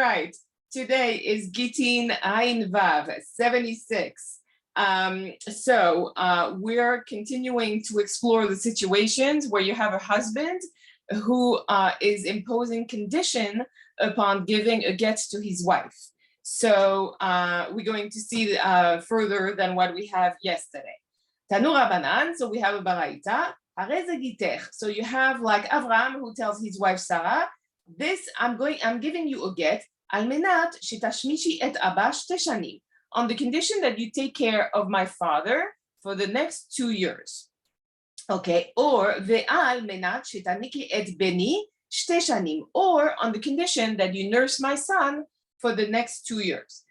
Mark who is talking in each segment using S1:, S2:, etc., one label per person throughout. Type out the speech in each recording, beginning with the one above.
S1: right. Today is Gittin Ayin Vav 76. We're continuing to explore the situations where you have a husband who is imposing condition upon giving a get to his wife. So we're going to see further than what we have yesterday. Tanu Rabbanan, so we have a baraita. So you have like Avraham who tells his wife Sarah, I'm giving you a get, on the condition that you take care of my father for the next 2 years. Okay, or or on the condition that you nurse my son for the next 2 years.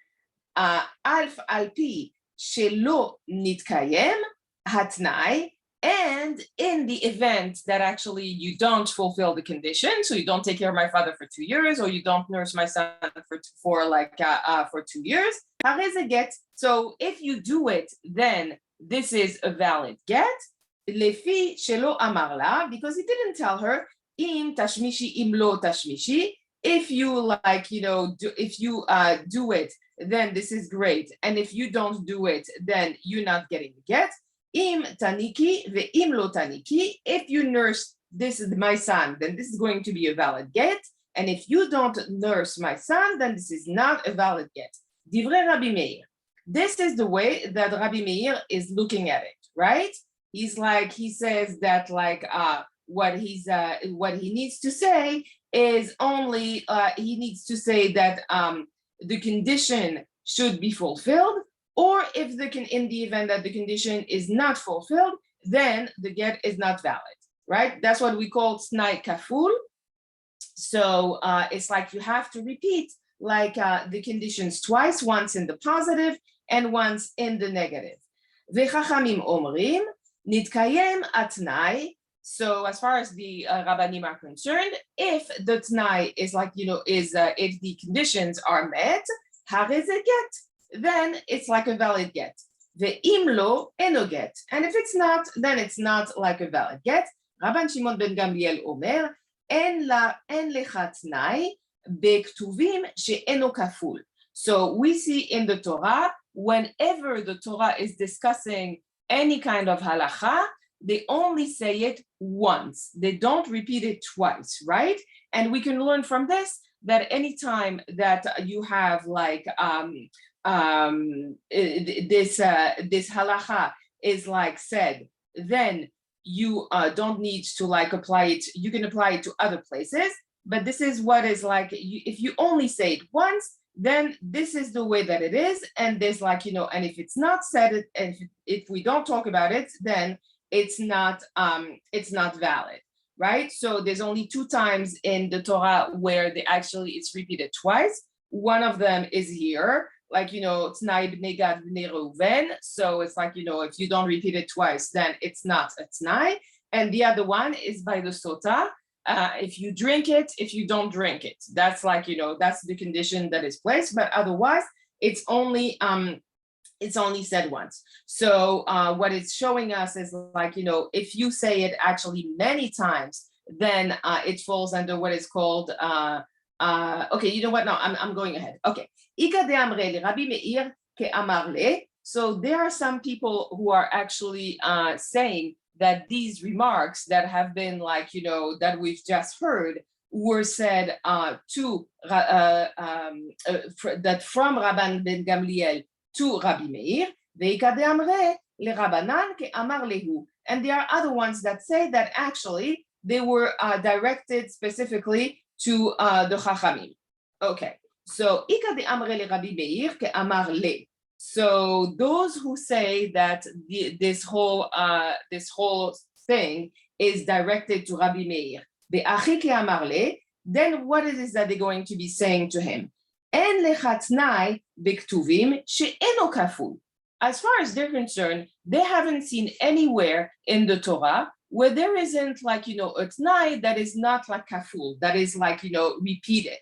S1: Alf alpi shelo nitkayem hatnai. And in the event that actually you don't fulfill the condition, so you don't take care of my father for 2 years, or you don't nurse my son for 2 years, get. So if you do it, then this is a valid get. Lefi shelo amarla, because he didn't tell her im tashmishi im lo tashmishi. If you do it, then this is great, and if you don't do it, then you're not getting the get. Im taniki ve'im lo taniki. If you nurse this is my son, then this is going to be a valid get. And if you don't nurse my son, then this is not a valid get. Divrei Rabbi Meir. This is the way that Rabbi Meir is looking at it, right? He says that what he needs to say is only he needs to say that the condition should be fulfilled. Or if in the event that the condition is not fulfilled, then the get is not valid, right? That's what we call t'nai kaful. So it's like you have to repeat the conditions twice, once in the positive and once in the negative. V'chachamim omrim nitkayem atnai. So as far as the Rabbanim are concerned, if the t'nai is if the conditions are met, harei ze get, then it's like a valid get. Ve'im lo eno get. And if it's not, then it's not like a valid get. Rabban Shimon ben Gamliel omer, en lecha t'nai bektuvim she'eno kaful. So we see in the Torah, whenever the Torah is discussing any kind of halacha, they only say it once. They don't repeat it twice, right? And we can learn from this that anytime that you have this halacha is said, then you don't need to apply it. You can apply it to other places, but this is what is if you only say it once, then this is the way that it is. And there's and if it's not said, and if we don't talk about it, then it's not valid, right? So there's only 2 times in the Torah where it's repeated twice. One of them is here, t'nai b'nei Gad b'nei Reuven. So it's if you don't repeat it twice, then it's not a t'nai. And the other one is by the sota. If you drink it, if you don't drink it, that's that's the condition that is placed. But otherwise, it's only said once. So what it's showing us is if you say it actually many times, then it falls under what is called okay, you know what? No, I'm going ahead. Okay. So there are some people who are actually saying that these remarks that have been that we've just heard were said that from Rabban ben Gamliel to Rabbi Meir. And there are other ones that say that actually they were directed specifically to the Chachamim. Okay, so so those who say that this whole thing is directed to Rabbi Meir, then what it is that they're going to be saying to him? As far as they're concerned, they haven't seen anywhere in the Torah where there isn't a t'nai that is not kaful, that is repeated.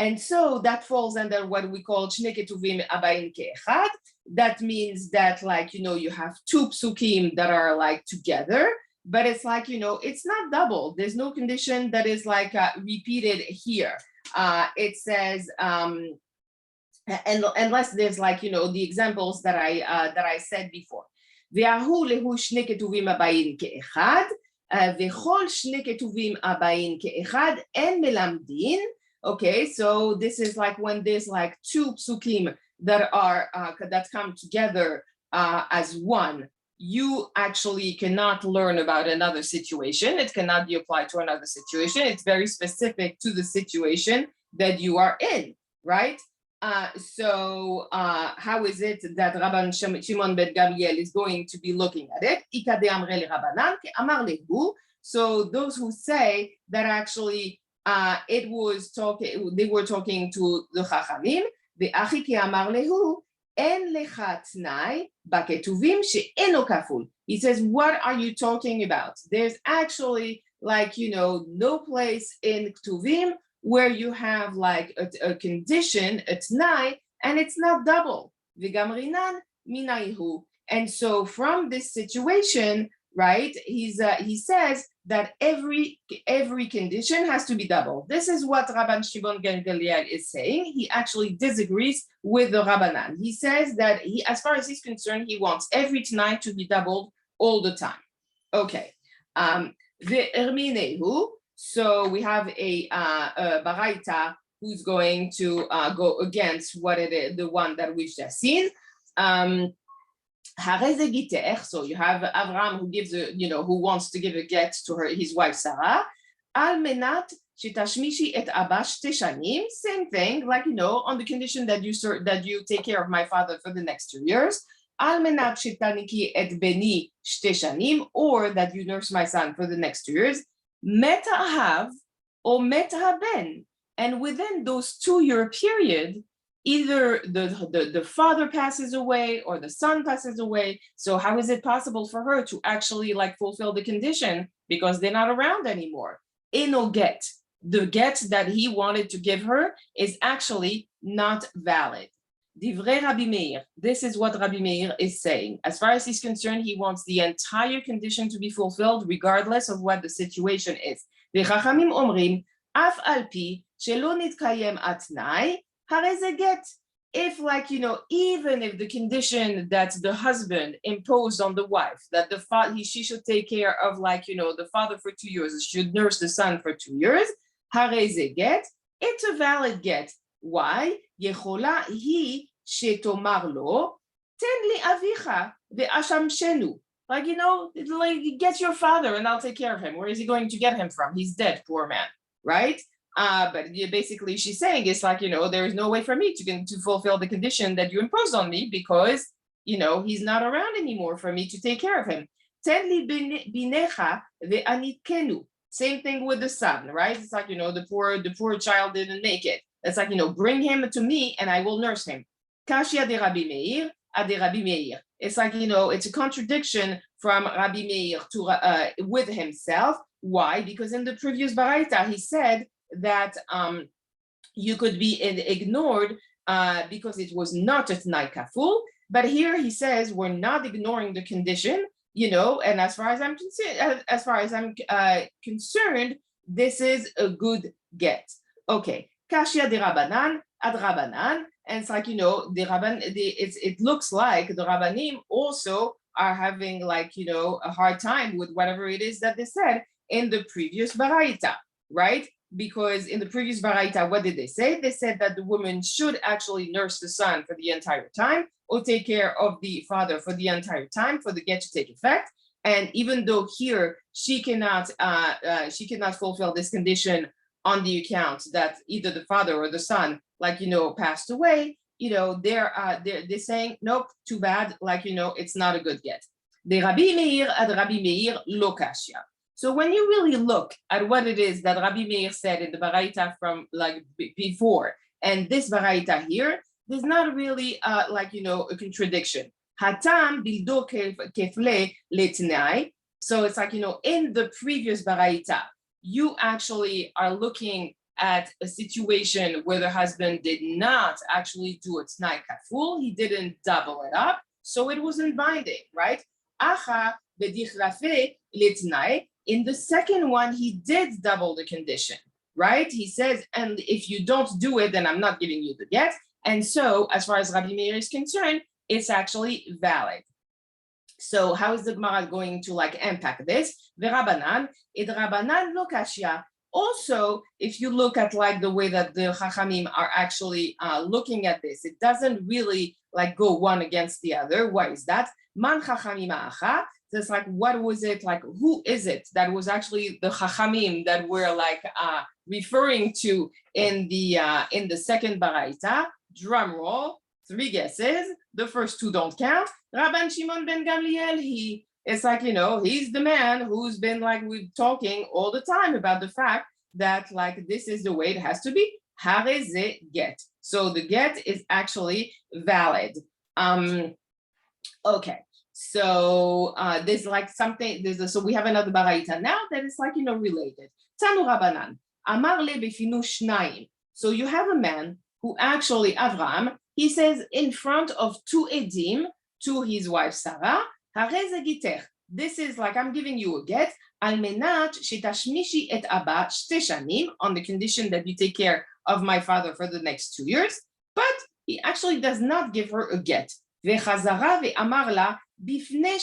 S1: And so that falls under what we call Shne Ketuvim Abayin Ke'echad. That means that, like, you have two psukim that are like together, but it's like, it's not double. There's no condition that is like repeated here. It says, and unless there's like, the examples that I said before. וההוא להו שני כתובים הבאים כאחד, וכל שני כתובים הבאים כאחד, אין מלמדין. Okay, so this is like when there's like two psukim that come together as one. You actually cannot learn about another situation. It cannot be applied to another situation. It's very specific to the situation that you are in, right? So how is it that Rabban Shimon ben Gamliel is going to be looking at it? So those who say that actually they were talking to the Chachamim, ואחי כי אמר להו, אין לך תנאי בכתובים שאינו כפול. He says, what are you talking about? There's actually like, no place in Ketuvim where you have like a condition, a t'nai, and it's not double. וגם רינן מנהיהו. And so from this situation, right, he says that every condition has to be double. This is what Rabban Shimon ben Gamliel is saying. He actually disagrees with the Rabbanan. He says that as far as he's concerned, he wants every t'nai to be doubled all the time. Okay. So we have a baraita who's going to go against what it is, the one that we've just seen. So you have Abraham who gives who wants to give a get to his wife Sarah. Al menat shetashmishi et abba shte shanim. Same thing, like on the condition that you take care of my father for the next 2 years. Al menat shetaniki et beni shte shanim, or that you nurse my son for the next 2 years. Meta ahav or meta haben, and within those 2-year period, either the father passes away or the son passes away. So how is it possible for her to actually like fulfill the condition because they're not around anymore? Eno get, the get that he wanted to give her is actually not valid. Divrei Rabbi Meir, this is what Rabbi Meir is saying. As far as he's concerned, he wants the entire condition to be fulfilled regardless of what the situation is. V'chachamim omrim, af al pi shelo nitkayem atnai, get. If even if the condition that the husband imposed on the wife, that she should take care of the father for 2 years, should nurse the son for 2 years, get, it's a valid get. Why? Yechola hi shetomar lo, ten li avicha ve'ashamshenu. Get your father and I'll take care of him. Where is he going to get him from? He's dead, poor man, right? But basically she's saying it's there is no way for me to fulfill the condition that you imposed on me because, he's not around anymore for me to take care of him. Ten li binecha ve'anitkenu. Same thing with the son, right? It's the poor child didn't make it. It's bring him to me and I will nurse him. Kashia de Rabbi Meir, ade Rabbi Meir. It's it's a contradiction from Rabbi Meir to with himself. Why? Because in the previous baraita, he said that you could be ignored because it was not a t'nai kaful. But here he says we're not ignoring the condition, and as far as I'm concerned, this is a good get. Okay. Kashia de Rabbanan ad Rabbanan, and it's it looks like the Rabbanim also are having a hard time with whatever it is that they said in the previous baraita, right? Because in the previous baraita, what did they say? They said that the woman should actually nurse the son for the entire time or take care of the father for the entire time for the get to take effect. And even though here she cannot fulfill this condition on the account that either the father or the son, passed away, they're saying, nope, too bad, it's not a good get. De Rabbi Meir ad Rabbi Meir lo kashya. So when you really look at what it is that Rabbi Meir said in the baraita from before, and this baraita here, there's not really a contradiction. Hatam bildo kefle letnai. So it's in the previous baraita, you actually are looking at a situation where the husband did not actually do a t'nai kaful, he didn't double it up, so it wasn't binding, right? Acha b'dichlafe litnai. In the second one, he did double the condition, right? He says, and if you don't do it, then I'm not giving you the get. And so, as far as Rabbi Meir is concerned, it's actually valid. So how is the Gemara going to like unpack this? V'Rabanan, id Rabanan lo kashya. Also, if you look at like the way that the Chachamim are actually looking at this, it doesn't really like go one against the other. Why is that? Man Chachamim acha. It's like, what was it like? Who is it that was actually the Chachamim that we're like referring to in the second baraita? Drum roll. 3 guesses. The first 2 don't count. Rabban Shimon ben Gamliel, it's like, he's the man who's been like, we're talking all the time about the fact that like, this is the way it has to be. Hareze get. So the get is actually valid. Okay. So there's like something, so we have another baraita now that is like, related. Tanu Rabbanan, Amar le befinu shnayim. So you have a man who actually, Avram, he says in front of 2 edim to his wife Sarah, Hareze giter. This is like, I'm giving you a get, al menat shetashmishi et abba shte shanim, on the condition that you take care of my father for the next 2 years. But he actually does not give her a get. Vechazara ve'amar la bifne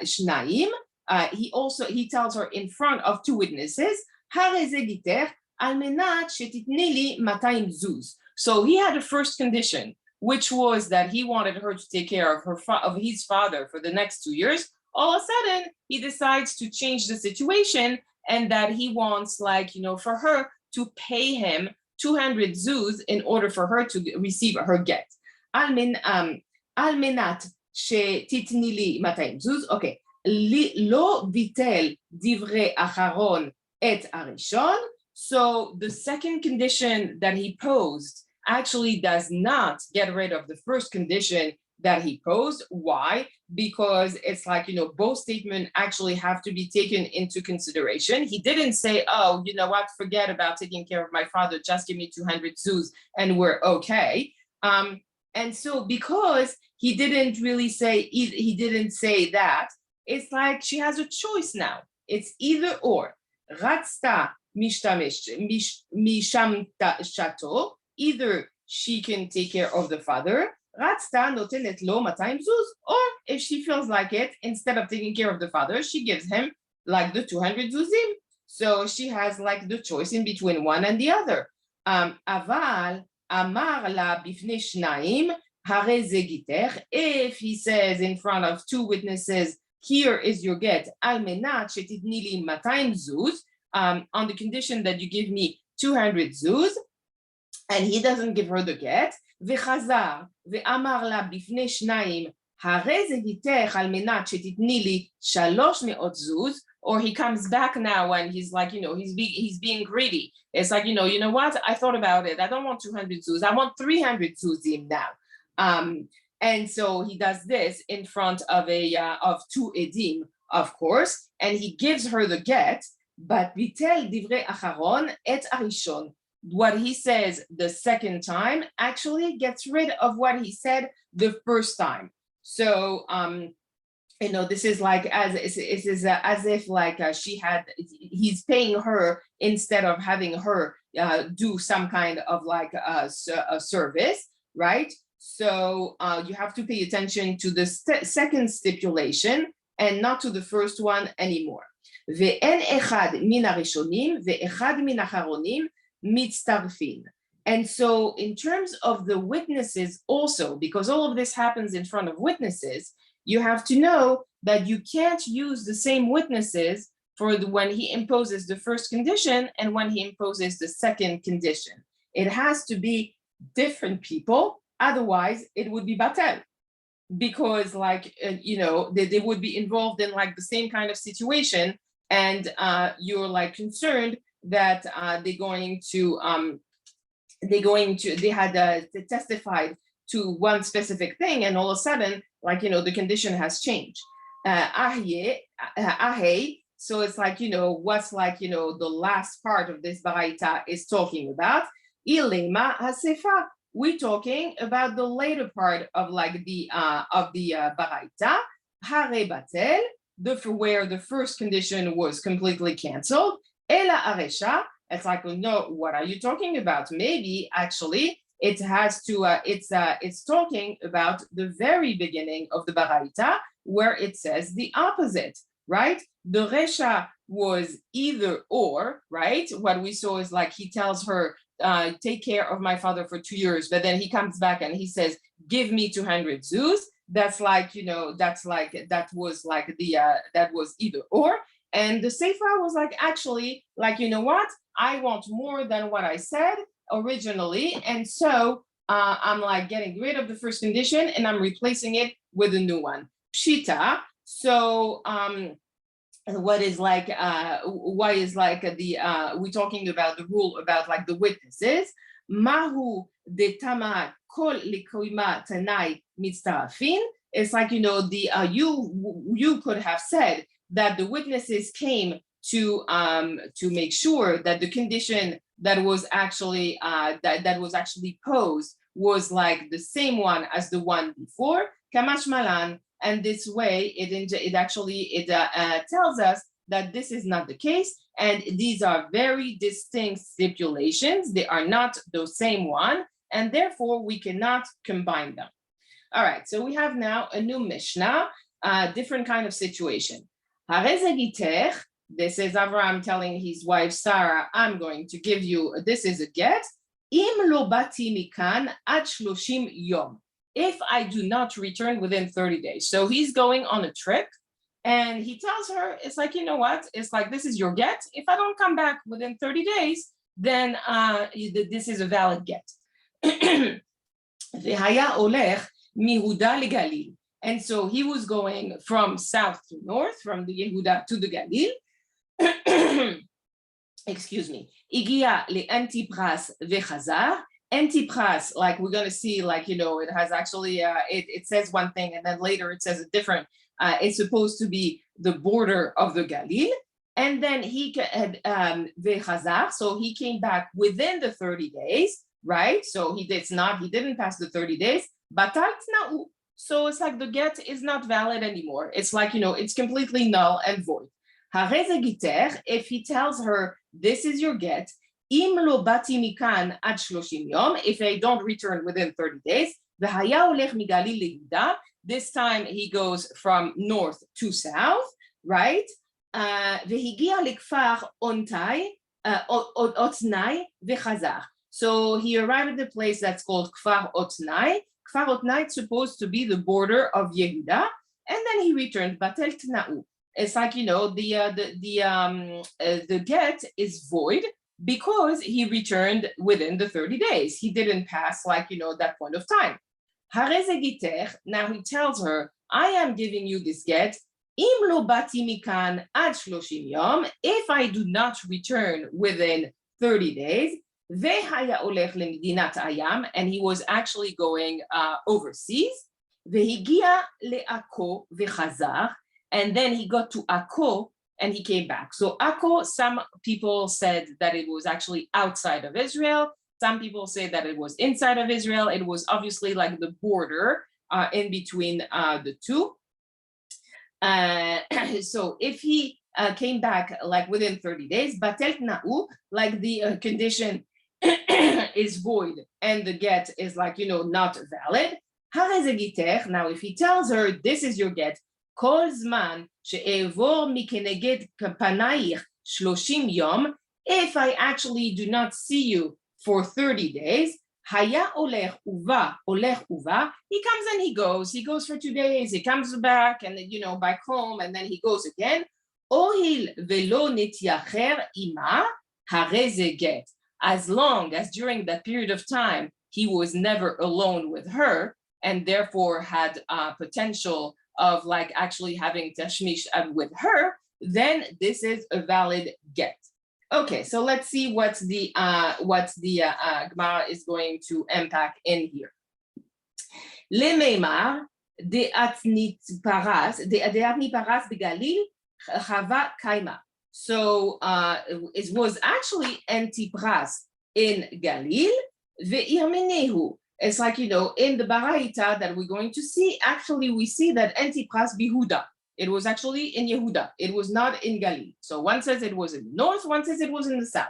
S1: shnaim. He tells her in front of 2 witnesses, Hareze giter al menat shetitni li 200 zuz. So he had a first condition, which was that he wanted her to take care of his father for the next 2 years. All of a sudden, he decides to change the situation, and that he wants, like, for her to pay him 200 zuz in order for her to receive her get. Al menat shetitni li 200 zuz. Okay. Lo vitel divrei acharon et arishon. So the second condition that he posed actually does not get rid of the first condition that he posed. Why? Because it's like, both statements actually have to be taken into consideration. He didn't say, oh, you know what, forget about taking care of my father, just give me 200 zuz and we're okay. And so because he didn't really say, he didn't say that, it's like she has a choice now. It's either or. Ratzta mishamta shato. Either she can take care of the father, Ratzta notenet lo 200 zuz, or if she feels like it, instead of taking care of the father, she gives him like the 200 zuzim. So she has like the choice in between one and the other. Aval amar la bifnei shnaim hareze giter. If he says in front of 2 witnesses, here is your get, al menat shetitni li 200 zuz, on the condition that you give me 200 zuz, and he doesn't give her the get, וחזר ואמר לה בפני שניים, הרי זה גיתך על מנת שתתני לי 300 זוז, or he comes back now and he's like, he's being greedy. It's like, you know what? I thought about it. I don't want 200 zuz. I want 300 zuzim now. And so he does this in front of 2 edim, of course, and he gives her the get, but bitel divrei acharon et arishon. What he says the second time actually gets rid of what he said the first time. So, this is like as if like he's paying her instead of having her do some kind of like a service, right? So you have to pay attention to the second stipulation and not to the first one anymore. Ve'en echad min harishonim ve'echad min hacharonim mitztarfin. And so in terms of the witnesses also, because all of this happens in front of witnesses, you have to know that you can't use the same witnesses for when he imposes the first condition and when he imposes the second condition. It has to be different people, otherwise it would be batel. Because they would be involved in like the same kind of situation, and you're like concerned that they had testified to one specific thing, and all of a sudden, the condition has changed. Ahei So it's like, what's like, the last part of this baraita is talking about. Ilema hasefa. We're talking about the later part of like the baraita. Hare batel, where the first condition was completely canceled. Ela aresha. It's like, no, what are you talking about? Maybe actually it has to, it's talking about the very beginning of the baraita, where it says the opposite, right? The resha was either or, right? What we saw is like he tells her, take care of my father for 2 years, but then he comes back and he says, give me 200 zuz. That's like, that was like that was either or. And the Sefer was like, actually, like, you know what? I want more than what I said originally. And so I'm like getting rid of the first condition and I'm replacing it with a new one. Pshita. So what is like, why is like we're talking about the rule about like the witnesses. Mahu de tama kol likoima tanai mitzarafin. It's like, you could have said that the witnesses came to make sure that the condition that was actually that was actually posed was like the same one as the one before. Kamash malan. And this way, it actually tells us that this is not the case, and these are very distinct stipulations. They are not the same one, and therefore we cannot combine them. All right, so we have now a new Mishnah, different kind of situation. This is Avraham telling his wife Sarah, I'm going to give you, this is a get. Im lo bati mikan ad shloshim yom. If I do not return within 30 days. So he's going on a trip and he tells her, it's like, you know what? It's like, this is your get. If I don't come back within 30 days, then this is a valid get. And so he was going from south to north, from the Yehuda to the Galil. Excuse me. Igia le antipras vechazar. Antipras, like we're going to see, like, it has actually, it says one thing and then later it says a different, it's supposed to be the border of the Galil. And then he had vechazar, so he came back within the 30 days, right? So he didn't pass the 30 days, batal tna'u. So it's like the get is not valid anymore. It's like, it's completely null and void. Hareze giter, if he tells her, this is your get, Im lo bati mikan ad 30 yom, if I don't return within 30 days, v'haya olech migalil leYehuda, this time he goes from north to south, right? V'higia lekfar ontai, otnai v'chazar. So he arrived at the place that's called Kfar Otnai. Kfar Otnai is supposed to be the border of Yehuda, and then he returned batel tna'u. It's like, the get is void, because he returned within the 30 days. He didn't pass that point of time. Now he tells her, I am giving you this get. Im lo bati mikan ad 30 yom, if I do not return within 30 days, vehaya olech lemidinat ayam, and he was actually going overseas. Vehigia le'ako vechazar, and then he got to Akko, and he came back. So Akko, some people said that it was actually outside of Israel. Some people say that it was inside of Israel. It was obviously like the border in between the two. So if he came back like within 30 days, batel tna'u, like the condition is void and the get is like, not valid. Now, if he tells her, this is your get, כל זמן שאעבור מכנגד פנייך 30 יום, if I actually do not see you for 30 days, היה הולך ובא, he comes and he goes for 2 days, he comes back and back home, and then he goes again. הואיל ולא נתייחר עמה, הרי זה גט. As long as during that period of time, he was never alone with her, and therefore had potential of like actually having tashmish with her, then this is a valid get. Okay, so let's see what's the Gemara is going to unpack in here. Lemeimar de atni paras begalil Chava Kaima. So it was actually Antipras in Galil, ve'irmenehu. It's like, in the Baraita that we're going to see, actually we see that Antipras Bihuda. It was actually in Yehuda. It was not in Galil. So one says it was in the north, one says it was in the south.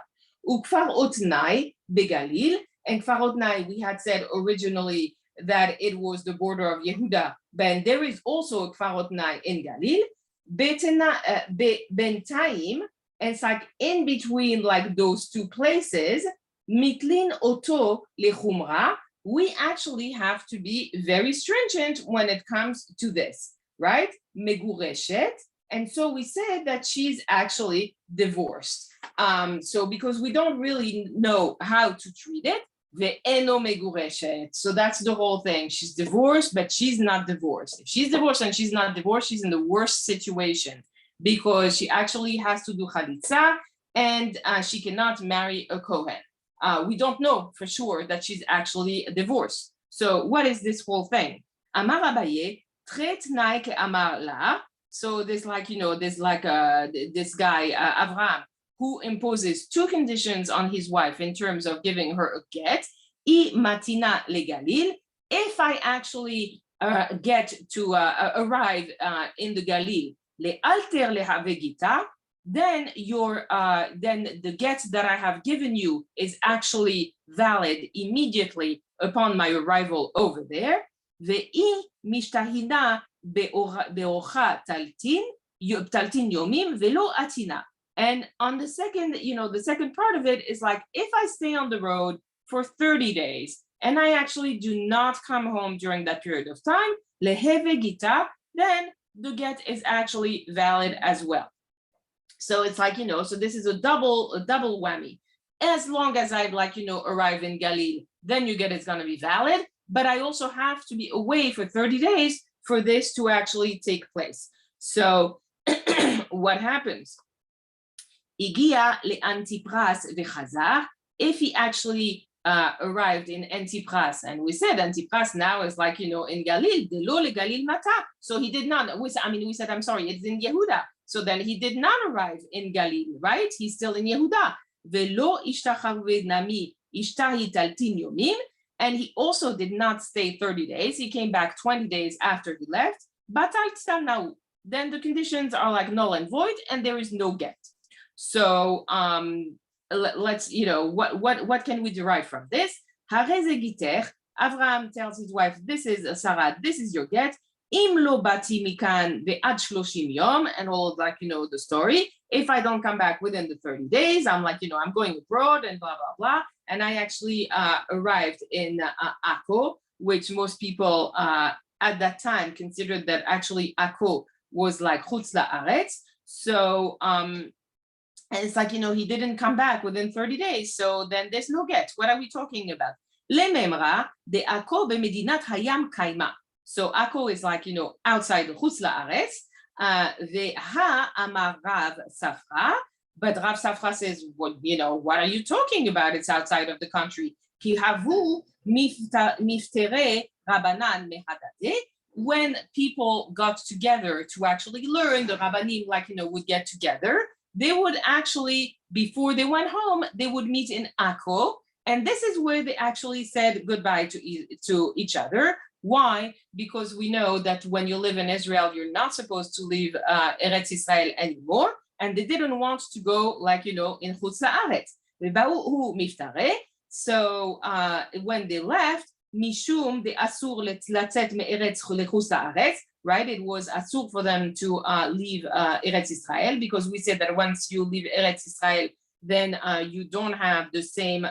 S1: Ukfar Otnai Begalil. And Kfar Otnai, we had said originally that it was the border of Yehuda, but there is also Kfar Otnai in Galil. Bentaim, and it's like in between like those two places, Mitlin Oto Lechumra, we actually have to be very stringent when it comes to this, right? Megureshet. And so we said that she's actually divorced. So because we don't really know how to treat it, ve'eno megureshet. So that's the whole thing. She's divorced, but she's not divorced. If she's divorced and she's not divorced, she's in the worst situation because she actually has to do chalitza and she cannot marry a Kohen. We don't know for sure that she's actually divorced. So what is this whole thing? Amar Abaye, tret nai ke amar la. So there's like, this guy, Avraham, who imposes two conditions on his wife in terms of giving her a get. I matina legalil. If I actually get to arrive in the Galil, le alter lehavegita, then the get that I have given you is actually valid immediately upon my arrival over there. Ve'i mishtahina be'orcha taltin yomim velo atina. And on the second, the second part of it is like, if I stay on the road for 30 days and I actually do not come home during that period of time, leheve gita, then the get is actually valid as well. So it's like, so this is a double whammy. As long as I arrive in Galil, then your get is going to be valid, but I also have to be away for 30 days for this to actually take place. So what happens? Igia le Antipras v'chazar. If he actually arrived in Antipras, and we said Antipras now is like, in Galil, de lo le Galil mata. So he did not, we said, I'm sorry, it's in Yehuda. So then he did not arrive in Galil, right? He's still in Yehuda. Velo ishtachaved nami ishtahi taltin yomim. And he also did not stay 30 days. He came back 20 days after he left. Batal now. Then the conditions are like null and void, and there is no get. So let's, what can we derive from this? Avraham tells his wife, this is Sarah, this is your get. Im lo bati mikan ve'ad shloshim yom, and all of the story. If I don't come back within the 30 days, I'm like, I'm going abroad and blah, blah, blah. And I actually arrived in Akko, which most people at that time considered that actually Akko was like chutz la'aretz. So, and it's like, he didn't come back within 30 days. So then there's no get. What are we talking about? Lememra de Akko b'medinat hayam kaima. So Akko is like, outside the chutz la'aretz. Ve'ha amar Rav Safra. But Rav Safra says, well, what are you talking about? It's outside of the country. Ki havu miftere rabanan mehadadeh. When people got together to actually learn, the rabbanim would get together. They would actually, before they went home, they would meet in Akko. And this is where they actually said goodbye to each other. Why? Because we know that when you live in Israel, you're not supposed to leave Eretz Israel anymore. And they didn't want to go in Chutz La'aretz. So when they left, Mishum de Asur latzet me'eretz lechutz la'aretz, right? It was Asur for them to leave Eretz Israel, because we said that once you leave Eretz Israel, then you don't have the same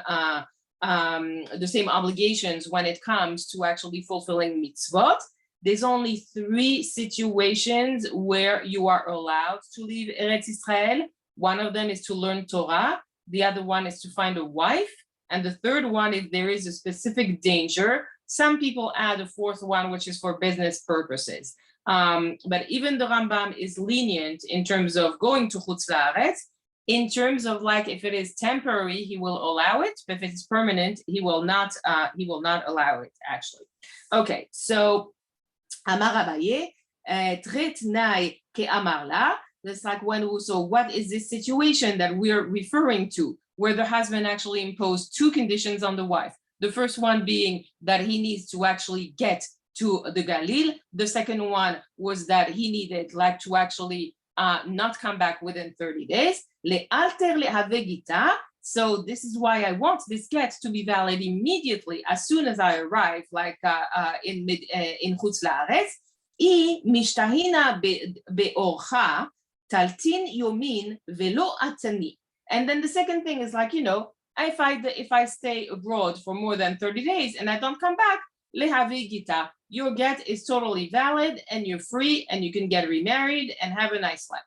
S1: obligations when it comes to actually fulfilling mitzvot. There's only 3 situations where you are allowed to leave Eretz Israel. One of them is to learn Torah. The other one is to find a wife. And the third one, if there is a specific danger. Some people add a 4th one, which is for business purposes. But even the Rambam is lenient in terms of going to Chutz La'aretz. In terms of if it is temporary, he will allow it. But if it's permanent, he will not allow it, actually. Okay, so Amar Abaye, tret nai ke amar la, It's like so what is this situation that we're referring to, where the husband actually imposed two conditions on the wife? The first one being that he needs to actually get to the Galil. The second one was that he needed like to actually not come back within 30 days. So this is why I want this get to be valid immediately as soon as I arrive, like in Chutz La'aretz. I mishtahina be'orcha taltin yomin velo atani. And then the second thing is like, if I stay abroad for more than 30 days and I don't come back, lehavi gita, your get is totally valid and you're free and you can get remarried and have a nice life.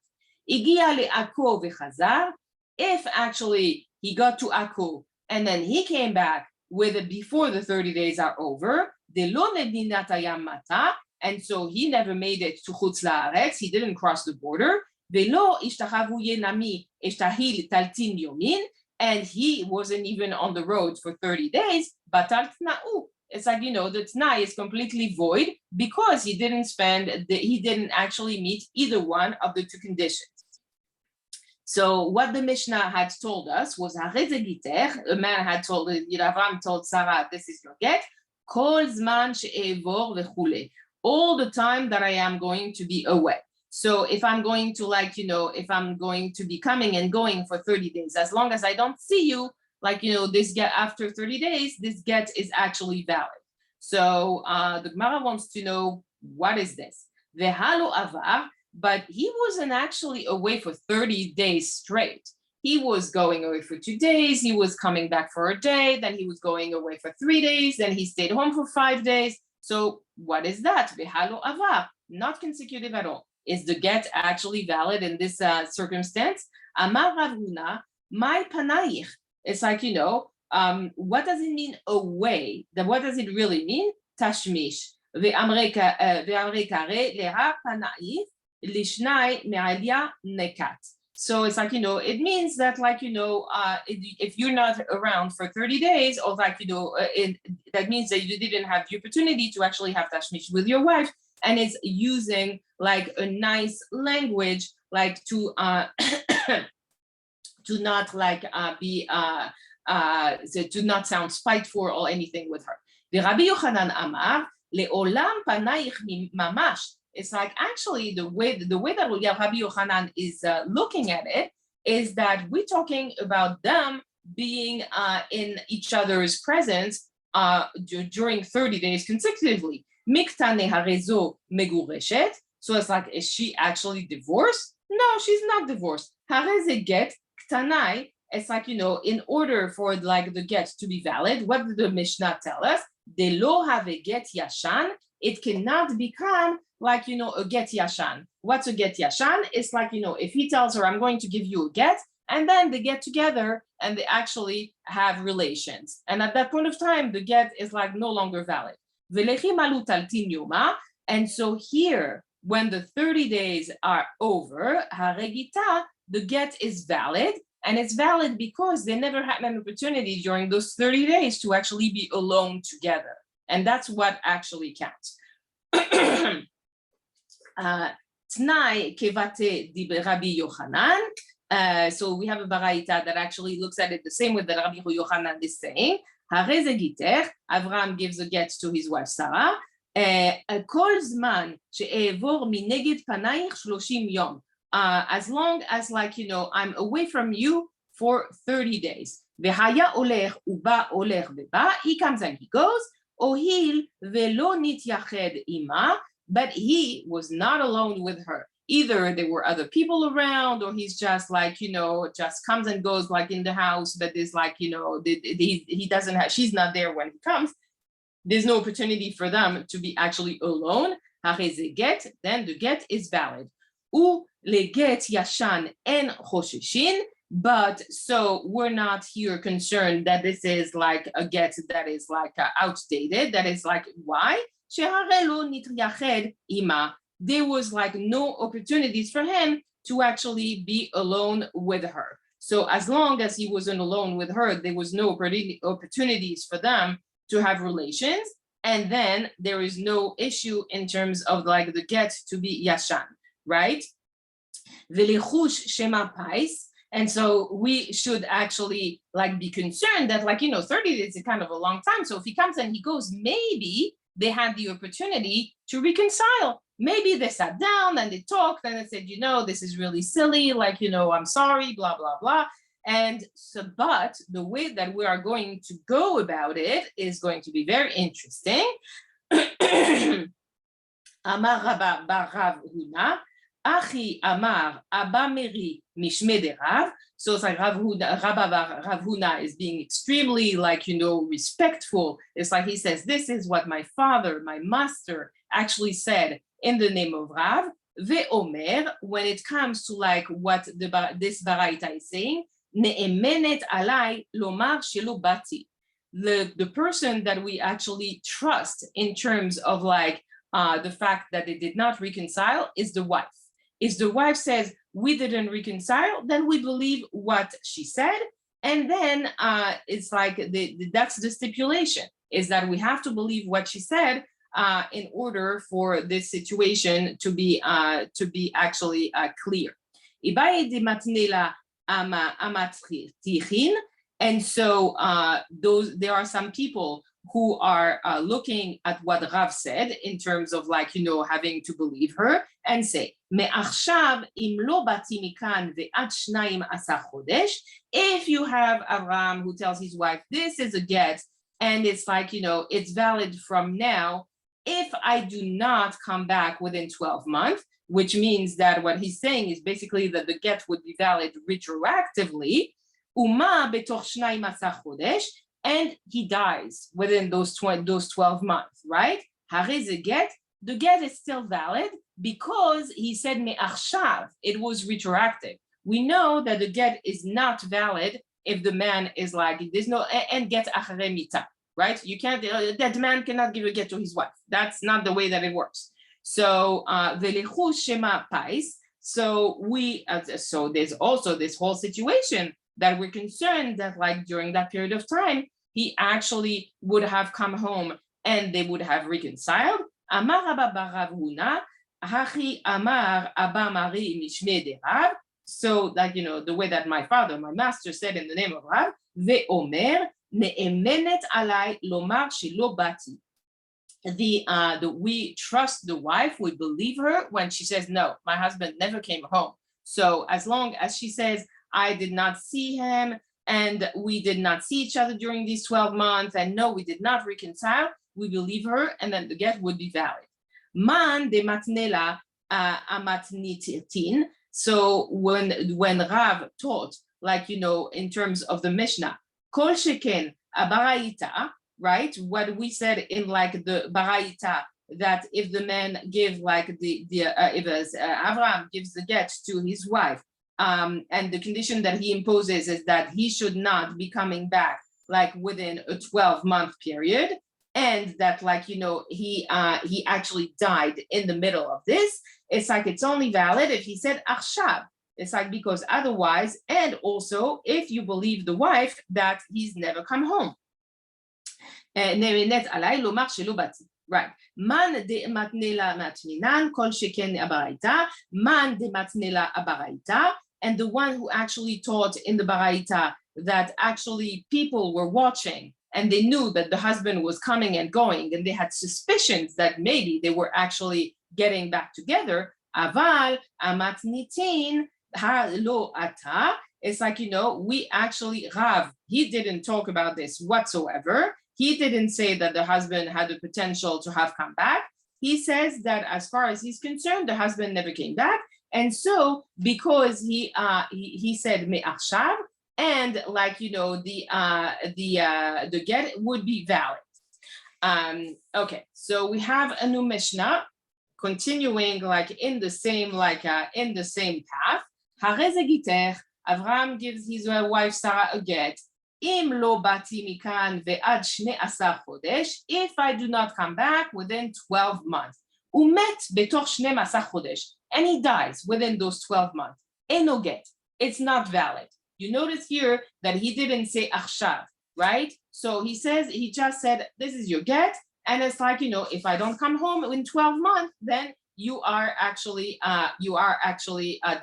S1: Igia le'ako v'chazar, if actually he got to Akko and then he came back with it before the 30 days are over, delo medinat hayam mata, and so he never made it to Chutz La'aretz, he didn't cross the border, velo ishtahavu yenami ishtahil taltin yomin, and he wasn't even on the road for 30 days, batal tna'u. It's like, the t'nai is completely void because he didn't actually meet either one of the two conditions. So what the Mishnah had told us was, a man had told, Avram told Sarah, this is your get, kol zman she'evor v'chule, all the time that I am going to be away. So if I'm going to if I'm going to be coming and going for 30 days, as long as I don't see you, this get after 30 days, this get is actually valid. So the Gemara wants to know, what is this? V'halo avar, but he wasn't actually away for 30 days straight. He was going away for 2 days, he was coming back for a day, then he was going away for 3 days, then he stayed home for 5 days. So what is that? V'halo avar, not consecutive at all. Is the get actually valid in this circumstance? Amar Rav Huna, my panayich. It's like, what does it mean away? What does it really mean? Tashmish. Ve'amre kare leha panayich lishnai me'alia nekat. So it's like, it means that if you're not around for 30 days, or that means that you didn't have the opportunity to actually have tashmish with your wife, and it's using like a nice language, like to to not to not sound spiteful or anything with her. The Rabbi Yochanan Amar le'olam panayich mamash. It's like actually the way that Rabbi Yochanan is looking at it is that we're talking about them being in each other's presence during 30 days consecutively. Miktane harezo megureshet. So it's like, is she actually divorced? No, she's not divorced. Hareze get ktanai. It's like, in order for the get to be valid, what did the Mishnah tell us? De lo have a get yashan. It cannot become a get yashan. What's a get yashan? It's like, if he tells her, I'm going to give you a get, and then they get together and they actually have relations. And at that point of time, the get is no longer valid. And so here, when the 30 days are over, haregita, the get is valid. And it's valid because they never had an opportunity during those 30 days to actually be alone together. And that's what actually counts. Tnai kevate di Rabbi Yochanan. So we have a baraita that actually looks at it the same way that Rabbi Yochanan is saying. Hareze giter, Avram gives a get to his wife Sarah. Kol zman she'evor mineged panayich 30 yom. As long as I'm away from you for 30 days. V'haya olech uba olech beba. He comes and he goes. Ohil velo nityached ima. But he was not alone with her. Either there were other people around, or he's just just comes and goes in the house, but there's he doesn't have, she's not there when he comes. There's no opportunity for them to be actually alone. Hareze get, then the get is valid. U leget yashan en chosheshin. But so we're not here concerned that this is a get that is outdated. That is why? There was no opportunities for him to actually be alone with her. So as long as he wasn't alone with her, there was no opportunities for them to have relations. And then there is no issue in terms of the get to be yashan, right? V'lechush shema pais. And so we should actually like be concerned that 30 days is kind of a long time. So if he comes and he goes, maybe they had the opportunity to reconcile. Maybe they sat down and they talked and they said, this is really silly. I'm sorry, blah, blah, blah. And so, but the way that we are going to go about it is going to be very interesting. Amar Rabba bar Rav Huna, Achi Amar Abba Meri Mishme de Rav. So it's like Rabba bar Rav Huna is being extremely respectful. It's like he says, this is what my father, my master actually said in the name of Rav. Ve'omer, when it comes to what this Baraita is saying, Ne'emenet alai lomar shelo bati. The person that we actually trust in terms of the fact that they did not reconcile is the wife. If the wife says we didn't reconcile, then we believe what she said, and then it's that's the stipulation, is that we have to believe what she said in order for this situation to be actually clear. And so there are some people who are looking at what Rav said in terms of having to believe her and say, if you have Avram who tells his wife, this is a get, and it's it's valid from now, if I do not come back within 12 months, which means that what he's saying is basically that the get would be valid retroactively, and he dies within those 12 months, right? The get is still valid because he said me'achshav, it was retroactive. We know that the get is not valid if the man is there's no, and get acharei mita, right? You can't, that man cannot give a get to his wife. That's not the way that it works. So v'lechu shema pais. So there's also this whole situation that we're concerned that during that period of time, he actually would have come home and they would have reconciled. Amar Abba bar Rav Huna, Hachi Amar Abba Mari Mishme de Rav. So the way that my father, my master said in the name of Rav, Ve'omer ne'emenet alai lomar shelo bati. We trust the wife, we believe her when she says, no, my husband never came home. So as long as she says, I did not see him, and we did not see each other during these 12 months, and no, we did not reconcile, we believe her, and then the get would be valid. Man de matnela amatnitin. So when Rav taught, in terms of the Mishnah, kol sheken abaraita, right? What we said in the baraita, that if the man give if Abraham gives the get to his wife, and the condition that he imposes is that he should not be coming back within a 12-month period, and that he actually died in the middle of this. It's it's only valid if he said achshav. It's because otherwise, and also if you believe the wife that he's never come home. Right. Man de matnela matminan kol sheken abaraita, man de matnela abaraita. And the one who actually taught in the Baraita that actually people were watching and they knew that the husband was coming and going, and they had suspicions that maybe they were actually getting back together. Aval amatnitin ha lo ata. It's we actually, Rav, he didn't talk about this whatsoever. He didn't say that the husband had the potential to have come back. He says that as far as he's concerned, the husband never came back. And so, because he said me'achshav, and the get would be valid. Okay, so we have a new Mishnah continuing in the same path. Hareze giter, Avraham gives his wife Sarah a get. Im lo bati mikan ve'ad shne asar chodesh. If I do not come back within 12 months, umet betoch shne asar chodesh. And he dies within those 12 months. Eno get. It's not valid. You notice here that he didn't say achshav, right? So he just said, this is your get. And it's if I don't come home in 12 months, then you are actually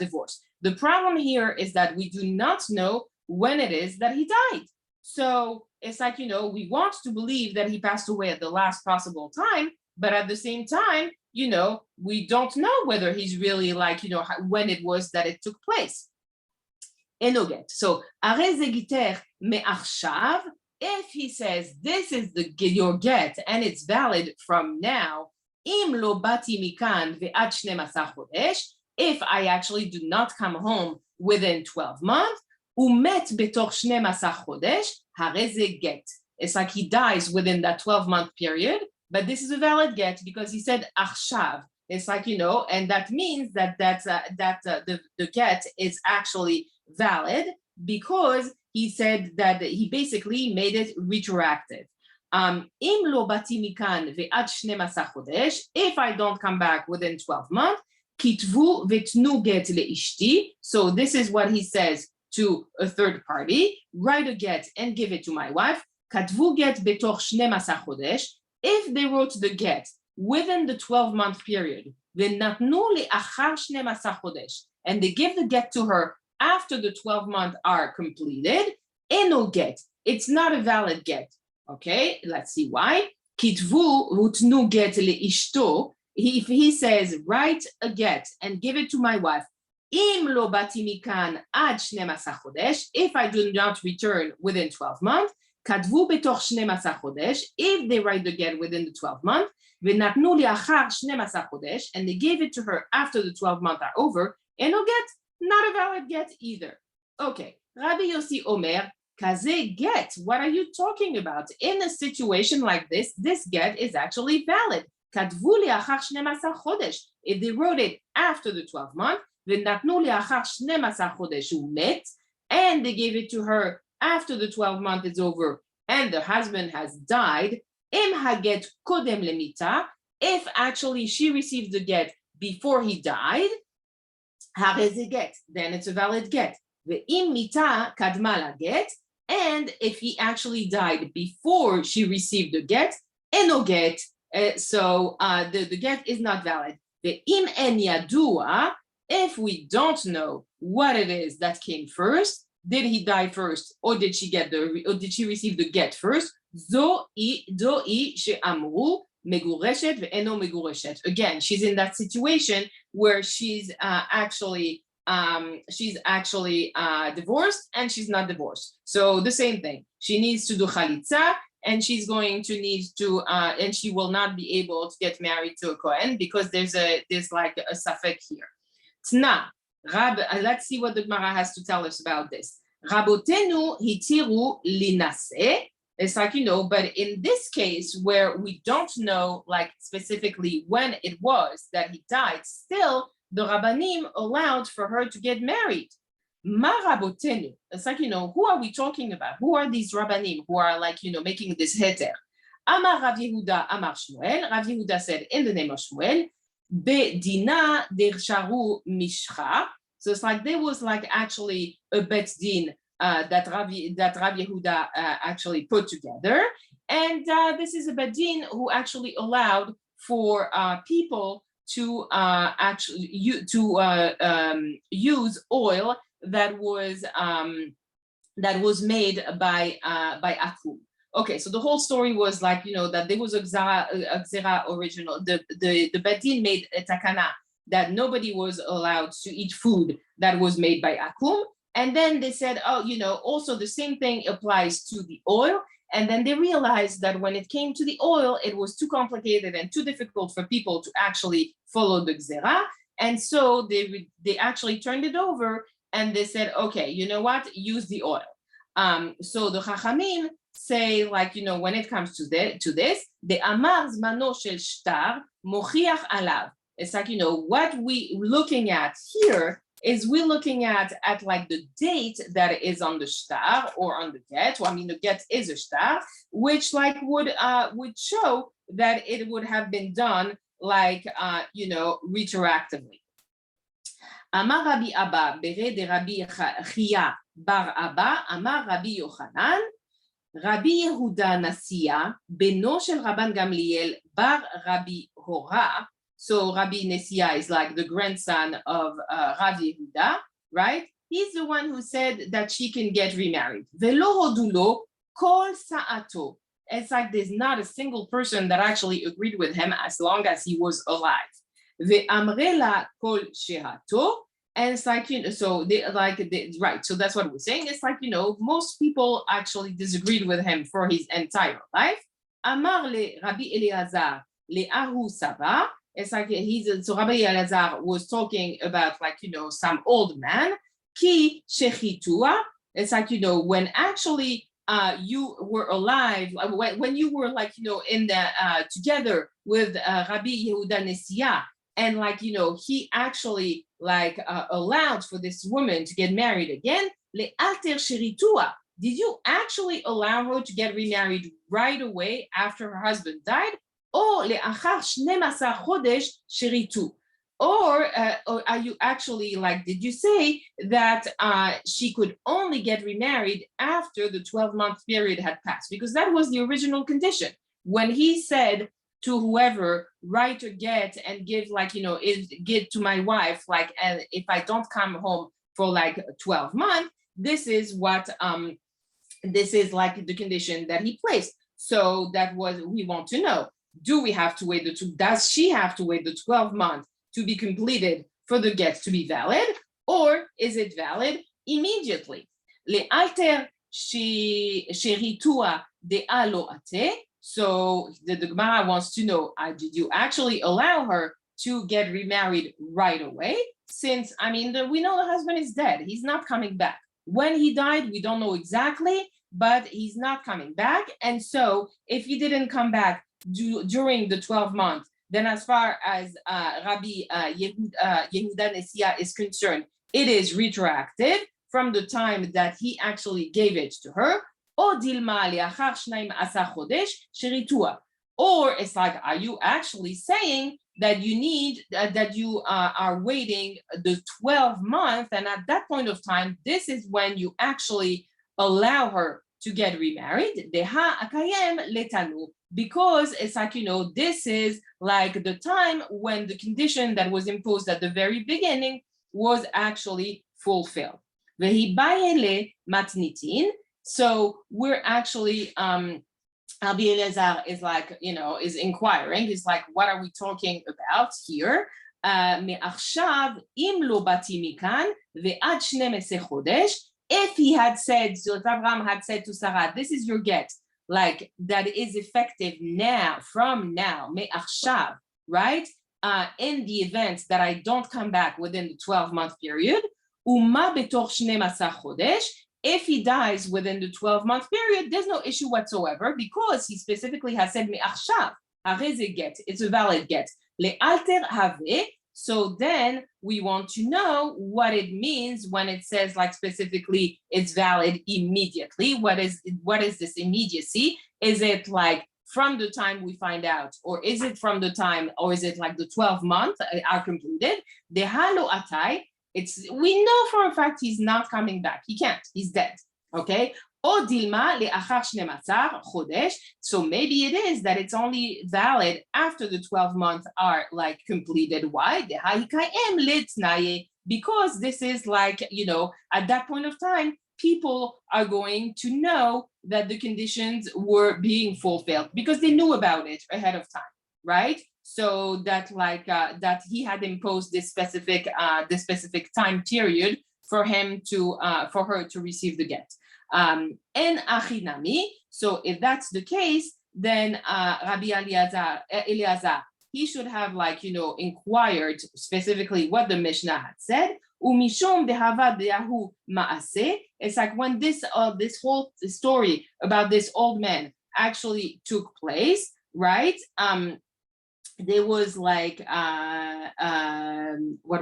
S1: divorced. The problem here is that we do not know when it is that he died. So it's like, we want to believe that he passed away at the last possible time, but at the same time, we don't know whether he's really when it was that it took place. אינו גט. So, הרי זה גיטר מעכשיו, if he says this is your get and it's valid from now, אם לא באתי מכאן ועד 12 חודש, if I actually do not come home within 12 months, הוא מת בתוך 12 חודש, הרי זה get. It's like he dies within that 12-month period, but this is a valid get because he said עכשיו. It's like, and that means that the get is actually valid because he said that he basically made it retroactive. אם לא באתי מכאן ועד 12 חודש, if I don't come back within 12 months, כתבו ותנו גט לאשתי. So this is what he says to a third party, write a get and give it to my wife. כתבו גט בתוך 12 חודש. If they wrote the get within the 12-month period, ונתנו לאחר 12 חודש, and they give the get to her after the 12 months are completed, אינו get. It's not a valid get. Okay, let's see why. כתבו ותנו גט לאשתו. If he says, write a get and give it to my wife, אם לא באתי מכאן עד 12 חודש, if I do not return within 12 months, כתבו בתוך 12 חודש, if they write the get within the 12 months, ונתנו לאחר 12 חודש, and they gave it to her after the 12 months are over, אינו get, not a valid get either. Okay, רבי יוסי אומר, כזה get, what are you talking about? In a situation like this get is actually valid. כתבו לאחר 12 חודש. If they wrote it after the 12 months, ונתנו לאחר 12 חודש הוא מת, and they gave it to her after the 12 months is over, and the husband has died, אם הגט קודם למיתה, if actually she received the get before he died, הרי זה get, then it's a valid get. ואם מיתה קדמה לגט, and if he actually died before she received the get, אינו get, so the get is not valid. ואם אין ידוע, if we don't know what it is that came first, did he die first, or did she receive the get first? זוהי שאמרו מגורשת ואינו מגורשת. Again, she's in that situation where she's actually divorced and she's not divorced. So the same thing. She needs to do chalitza, and she's going to need to, and she will not be able to get married to a Kohen because there's like a safek here. Tna, let's see what the Gemara has to tell us about this. Rabotenu hitiru linase. It's like, but in this case where we don't know like specifically when it was that he died, still the Rabbanim allowed for her to get married. Ma rabotenu. It's like, who are we talking about? Who are these Rabbanim who are like, making this heter? Amar Rav Yehuda, Amar Shmuel. Rav Yehuda said in the name of Shmuel, Bedina dersharu mishcha. So it's like there was like actually a bet din that Rav Yehuda actually put together, and this is a bet din who actually allowed for people to actually use oil that was made by akum. Okay, so the whole story was like, that there was a gzera original. The bet din made a takana that nobody was allowed to eat food that was made by akum. And then they said, also the same thing applies to the oil. And then they realized that when it came to the oil, it was too complicated and too difficult for people to actually follow the gzera. And so they actually turned it over and they said, okay, you know what, use the oil. So the Chachamim say, like, when it comes to this, the amar zmano shel shtar mochiach alav. It's like, what we looking at here is we're looking at like the date that is on the shtar or on the get. Well, I mean, the get is a shtar, which like would show that it would have been done like, retroactively. Amar Rabbi Abba, bere de Rabbi Chia bar Abba, Amar Rabbi Yochanan, Rabbi Yehuda Nasiya, beno shel Rabban Gamliel bar Rabbi Hora, So Rabbi Nesia is like the grandson of Rav Yehuda, right? He's the one who said that she can get remarried. Velo hodulo kol sa'ato. It's like there's not a single person that actually agreed with him as long as he was alive. Ve'amrela kol shehato. And it's like, so right. So that's what we're saying. It's like, most people actually disagreed with him for his entire life. Amar le Rabbi Eleazar le Ahu Saba. It's like so Rabbi Eleazar was talking about some old man. Ki shechitua. It's like, when actually you were alive, when you were in the together with Rabbi Yehuda Nesia, and he actually allowed for this woman to get married again. Le alter sheritua. Did you actually allow her to get remarried right away after her husband died? Or le achar 12 chodesh sheritu. Or are you actually did you say that she could only get remarried after the 12-month period had passed? Because that was the original condition. When he said to whoever, write or get and give give to my wife, and if I don't come home for 12 months, this is what this is the condition that he placed. So that was, we want to know, do we have to wait does she have to wait the 12 months to be completed for the get to be valid, or is it valid immediately? Le alter sheritua de alo ate. So the Gemara wants to know, did you actually allow her to get remarried right away? Since, we know the husband is dead. He's not coming back. When he died, we don't know exactly, but he's not coming back. And so if he didn't come back during the 12 months, then as far as Rabbi Yehuda Nesia is concerned, it is retroactive from the time that he actually gave it to her. Or it's are you actually saying that you need that you are waiting the 12 months, and at that point of time, this is when you actually allow her to get remarried? Because it's this is the time when the condition that was imposed at the very beginning was actually fulfilled. So we're actually Rabbi Elazar is is inquiring. He's what are we talking about here? If he had said, so if Abraham had said to Sarah, this is your get, that is effective now, from now, me'achshav, right? In the event that I don't come back within the 12-month period, uma betoch 12 chodesh. If he dies within the 12-month period, there's no issue whatsoever, because he specifically has said me'achshav, hareze get, it's a valid get. Le'alter have. So then we want to know what it means when it says specifically it's valid immediately. What is this immediacy? Is it from the time we find out, or is it from the time, or is it the 12 months are completed? The halo atai. We know for a fact he's not coming back. He can't. He's dead. Okay. So maybe it is that it's only valid after the 12 months are completed. Why? Because this is at that point of time, people are going to know that the conditions were being fulfilled because they knew about it ahead of time, right? So that that he had imposed this specific time period for him to for her to receive the get. And achinami. So if that's the case, then Rabbi Eliezer, he should have inquired specifically what the Mishnah had said. Umishum dehavad deyahu maaseh. It's when this whole story about this old man actually took place, right? There was what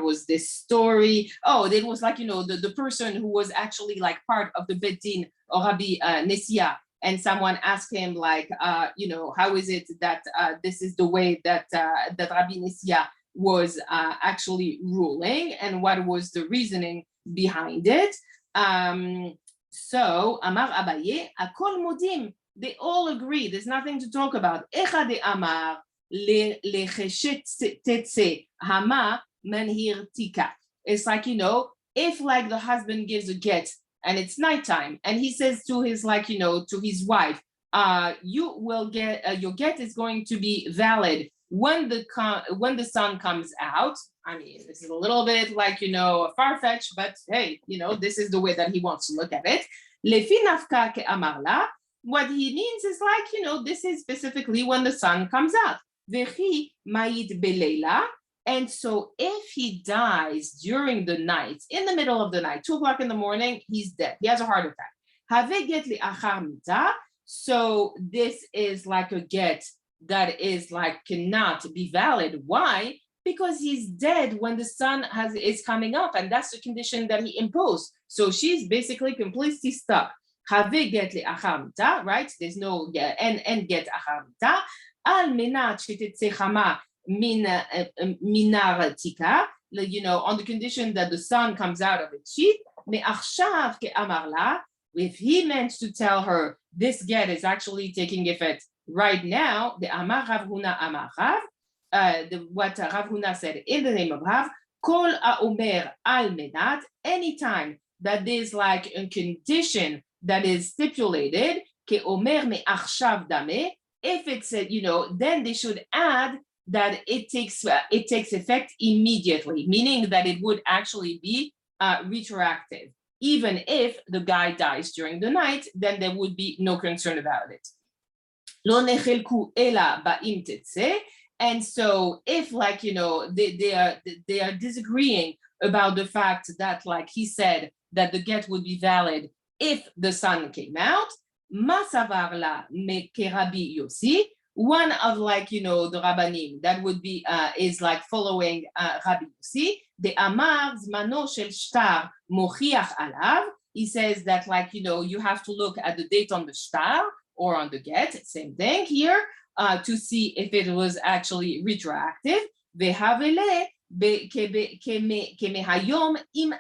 S1: was this story? Oh, there was the person who was actually part of the Gittin or Rabbi Nesia, and someone asked him how is it that this is the way that that Rabbi Nesia was actually ruling, and what was the reasoning behind it? So Amar Abaye, Akol Modim, they all agree. There's nothing to talk about. Echad Amar. tetse hama menhir tika. It's like, if like the husband gives a get and it's nighttime and he says to his to his wife, you will get your get is going to be valid when the sun comes out. I mean, this is a little bit far-fetched, but hey, this is the way that he wants to look at it. Lefi nafka ke amarla, what he means is this is specifically when the sun comes out. Vechi ma'id belela. And so if he dies during the night, in the middle of the night, 2 o'clock in the morning, he's dead. He has a heart attack. Have get li achar mita. So this is like a get that is cannot be valid. Why? Because he's dead when the sun is coming up, and that's the condition that he imposed. So she's basically completely stuck. Have get li achar mita, right? There's no get and get achar mita. Al menat shetetze chama minar tika, on the condition that the sun comes out of its sheath. Me achshav ke amarla. If he meant to tell her this get is actually taking effect right now, the Amar Rav Huna Amar Rav, what Rav Huna said in the name of Rav, Kol Omer Al Menat, anytime that there's a condition that is stipulated, Ke Omer Me Achshav Dame, if it's then they should add that it takes effect immediately, meaning that it would actually be retroactive. Even if the guy dies during the night, then there would be no concern about it. Lo nechelku ela ba'im tetse. And so if they are disagreeing about the fact that he said that the get would be valid if the sun came out, masavar la me kerabi yosi, one of the rabbanim that would be is following Rabbi Yossi, the Amar zmano shel shtar mochiach alav. He says that you have to look at the date on the shtar or on the get, same thing here, to see if it was actually retroactive. Vehavele kemehayom im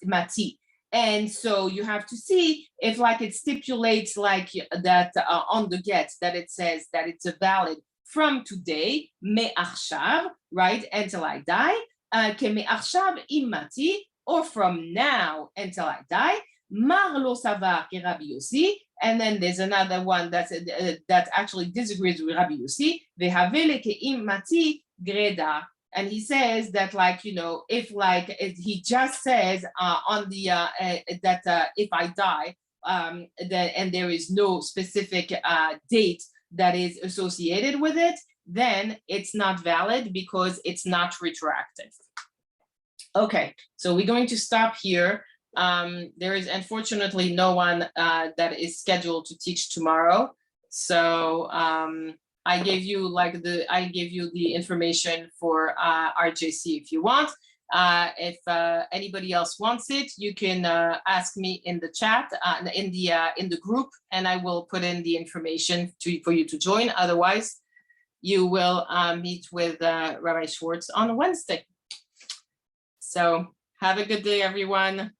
S1: mati. And so you have to see if it stipulates that on the get that it says that it's a valid from today, me'achshav, right, until I die, keme'achshav imati, or from now until I die, mar lo savar ke Rabbi Yossi. And then there's another one that actually disagrees with Rabbi Yossi, vehavele ke imati greda. And he says that if he just says on the that if I die, and there is no specific date that is associated with it, then it's not valid because it's not retroactive. Okay, so we're going to stop here. There is unfortunately no one that is scheduled to teach tomorrow. So I gave you the information for RJC if you want. If anybody else wants it, you can ask me in the chat in the group, and I will put in the information for you to join. Otherwise, you will meet with Rabbi Schwartz on Wednesday. So have a good day, everyone.